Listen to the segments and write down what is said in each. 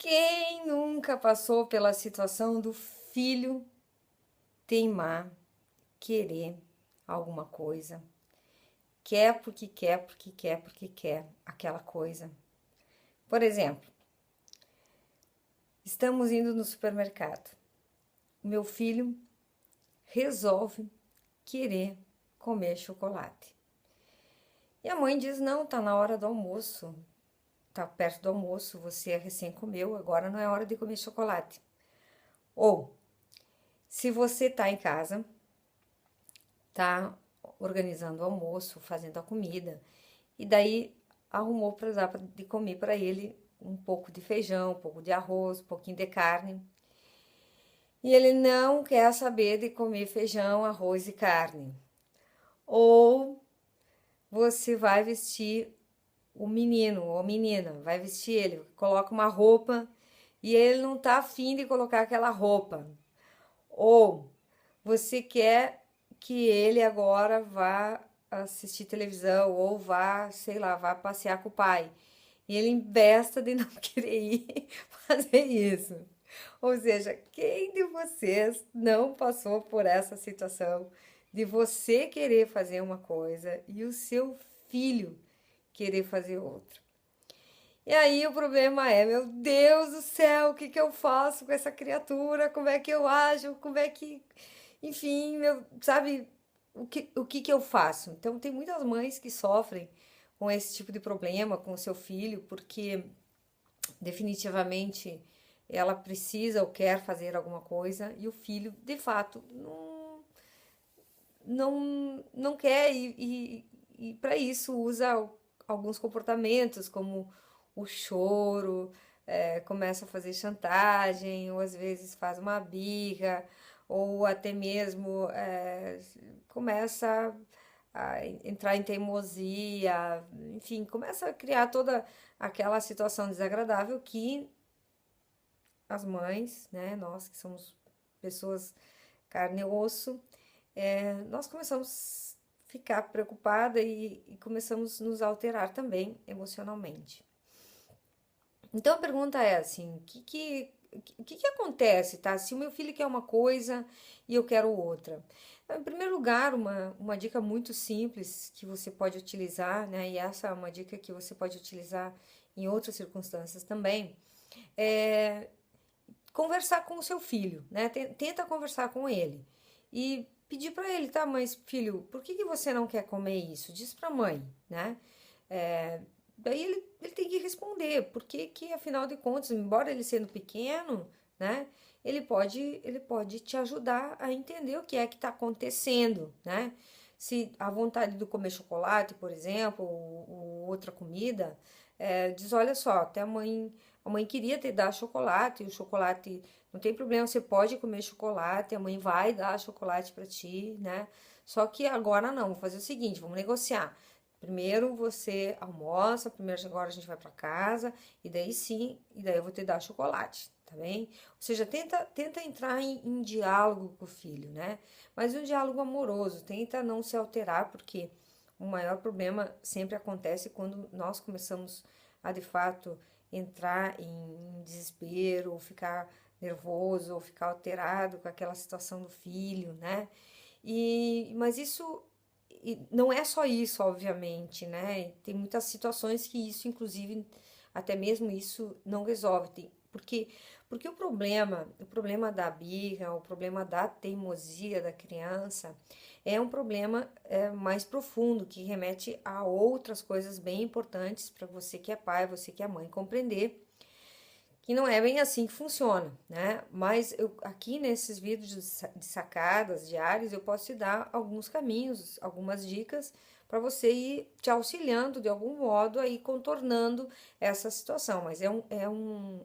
Quem nunca passou pela situação do filho teimar, querer alguma coisa? Quer porque quer, porque quer, porque quer aquela coisa. Por exemplo, estamos indo no supermercado. O meu filho resolve querer comer chocolate. E a mãe diz: não, tá na hora do almoço. Tá perto do almoço, você recém comeu, agora não é hora de comer chocolate. Ou, se você tá em casa, tá organizando o almoço, fazendo a comida, e daí arrumou para dar de comer para ele um pouco de feijão, um pouco de arroz, um pouquinho de carne. E ele não quer saber de comer feijão, arroz e carne. Ou você vai vestir o menino ou a menina, vai vestir ele, coloca uma roupa e ele não tá afim de colocar aquela roupa. Ou você quer que ele agora vá assistir televisão ou vá, sei lá, vá passear com o pai. E ele investa de não querer ir fazer isso. Ou seja, quem de vocês não passou por essa situação de você querer fazer uma coisa e o seu filho querer fazer outra? E aí o problema é, meu Deus do céu, o que que eu faço com essa criatura? Como é que eu ajo? Como é que, enfim, meu, sabe, o que que eu faço? Então tem muitas mães que sofrem com esse tipo de problema com o seu filho, porque definitivamente ela precisa ou quer fazer alguma coisa e o filho, de fato, não quer e para isso usa alguns comportamentos como o choro, começa a fazer chantagem, ou às vezes faz uma birra, ou até mesmo começa a entrar em teimosia, enfim, começa a criar toda aquela situação desagradável que as mães, né, nós que somos pessoas carne e osso, nós começamos a ficar preocupada e começamos a nos alterar também emocionalmente. Então a pergunta é assim, o que acontece, tá? Se o meu filho quer uma coisa e eu quero outra. Em primeiro lugar, uma dica muito simples que você pode utilizar, né? E essa é uma dica que você pode utilizar em outras circunstâncias também, é conversar com o seu filho, né? Tenta conversar com ele e pedir para ele, tá? Mas filho, por que que você não quer comer isso? Diz para a mãe, né? Daí ele tem que responder, porque que afinal de contas, embora ele sendo pequeno, né? Ele pode te ajudar a entender o que é que está acontecendo, né? Se a vontade de comer chocolate, por exemplo, ou outra comida, diz, olha só, até a mãe queria te dar chocolate, e o chocolate não tem problema, você pode comer chocolate, a mãe vai dar chocolate para ti, né? Só que agora não, vou fazer o seguinte, vamos negociar. Primeiro você almoça, primeiro agora a gente vai para casa, e daí sim, e daí eu vou te dar chocolate, tá bem? Ou seja, tenta entrar em diálogo com o filho, né? Mas um diálogo amoroso, tenta não se alterar, porque o maior problema sempre acontece quando nós começamos a de fato entrar em desespero, ou ficar nervoso, ou ficar alterado com aquela situação do filho, né? Mas isso não é só isso, obviamente, né? Tem muitas situações que isso, inclusive, até mesmo isso não resolve. Porque o problema da birra, o problema da teimosia da criança é um problema mais profundo, que remete a outras coisas bem importantes para você que é pai, você que é mãe, compreender que não é bem assim que funciona, né? Mas aqui nesses vídeos de sacadas diárias eu posso te dar alguns caminhos, algumas dicas para você ir te auxiliando de algum modo aí contornando essa situação. Mas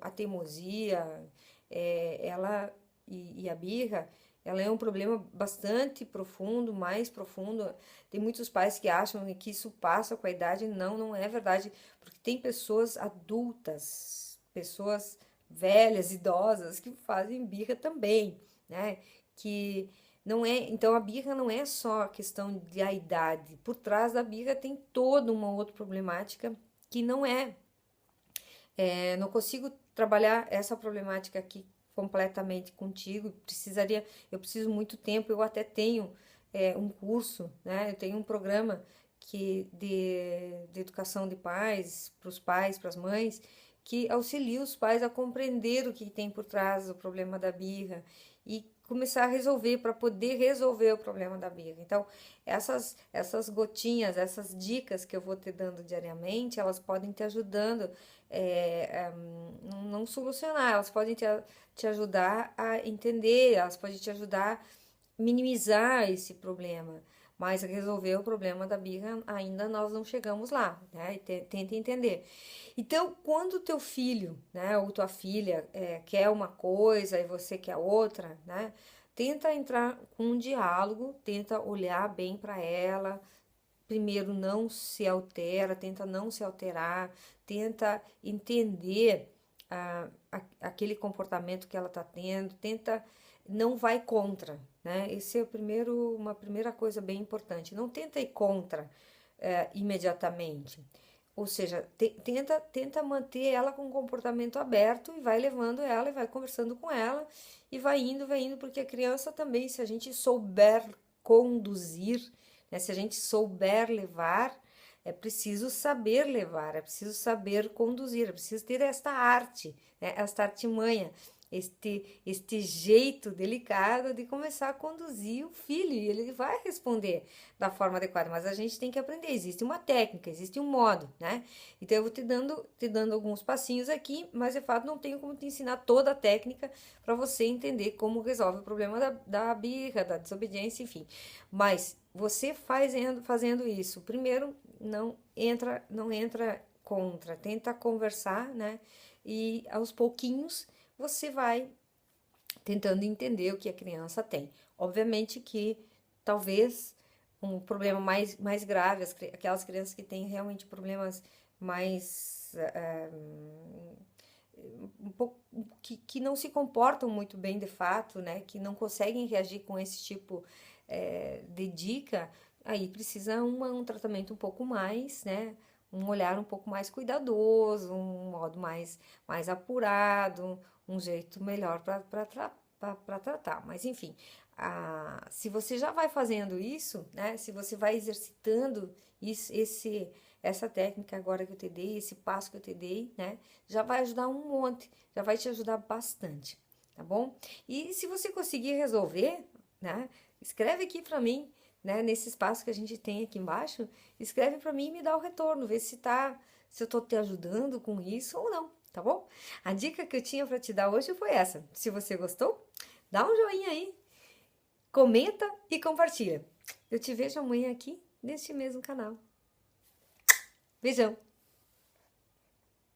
a teimosia, ela e a birra, ela é um problema bastante profundo, mais profundo. Tem muitos pais que acham que isso passa com a idade. Não, não é verdade, porque tem pessoas adultas, pessoas velhas, idosas, que fazem birra também, né? Que não é, então a birra não é só a questão da idade. Por trás da birra tem toda uma outra problemática que não é Não consigo trabalhar essa problemática aqui completamente contigo. Eu preciso muito tempo. Eu até tenho um curso, né? Eu tenho um programa de educação de pais, para as mães, que auxilia os pais a compreender o que tem por trás do problema da birra e começar a resolver para poder resolver o problema da birra. Então, essas gotinhas, essas dicas que eu vou te dando diariamente, elas podem te ajudando não solucionar, elas podem te ajudar a entender, elas podem te ajudar a minimizar esse problema. Mas resolver o problema da birra ainda nós não chegamos lá, né? Tenta entender. Então, quando o teu filho, né, ou tua filha quer uma coisa e você quer outra, né? Tenta entrar com um diálogo, tenta olhar bem para ela. Primeiro, não se altera, tenta não se alterar, tenta entender aquele comportamento que ela está tendo, tenta não vai contra, né? Esse é uma primeira coisa bem importante. Não tenta ir contra imediatamente. Ou seja, tenta manter ela com um comportamento aberto e vai levando ela e vai conversando com ela e vai indo, porque a criança também, se a gente souber conduzir, né, se a gente souber levar, é preciso saber levar, é preciso saber conduzir, é preciso ter esta arte, né, esta artimanha, este jeito delicado de começar a conduzir o filho, e ele vai responder da forma adequada, mas a gente tem que aprender, existe uma técnica, existe um modo, né? Então eu vou te dando alguns passinhos aqui, mas de fato não tenho como te ensinar toda a técnica para você entender como resolve o problema da birra, da desobediência, enfim. Mas você fazendo isso, primeiro não entra contra, tenta conversar, né? E aos pouquinhos você vai tentando entender o que a criança tem. Obviamente que talvez um problema mais grave, aquelas crianças que têm realmente problemas mais um pouco que não se comportam muito bem de fato, né? Que não conseguem reagir com esse tipo de dica, aí precisa um tratamento um pouco mais, né? Um olhar um pouco mais cuidadoso, um modo mais apurado, um jeito melhor para tratar. Mas enfim, se você já vai fazendo isso, né? Se você vai exercitando essa técnica agora que eu te dei, esse passo que eu te dei, né? Já vai ajudar um monte, já vai te ajudar bastante, tá bom? E se você conseguir resolver, né? Escreve aqui para mim, né? Nesse espaço que a gente tem aqui embaixo, escreve para mim e me dá o retorno, vê se eu tô te ajudando com isso ou não, tá bom? A dica que eu tinha para te dar hoje foi essa. Se você gostou, dá um joinha aí, comenta e compartilha. Eu te vejo amanhã aqui neste mesmo canal. Beijão!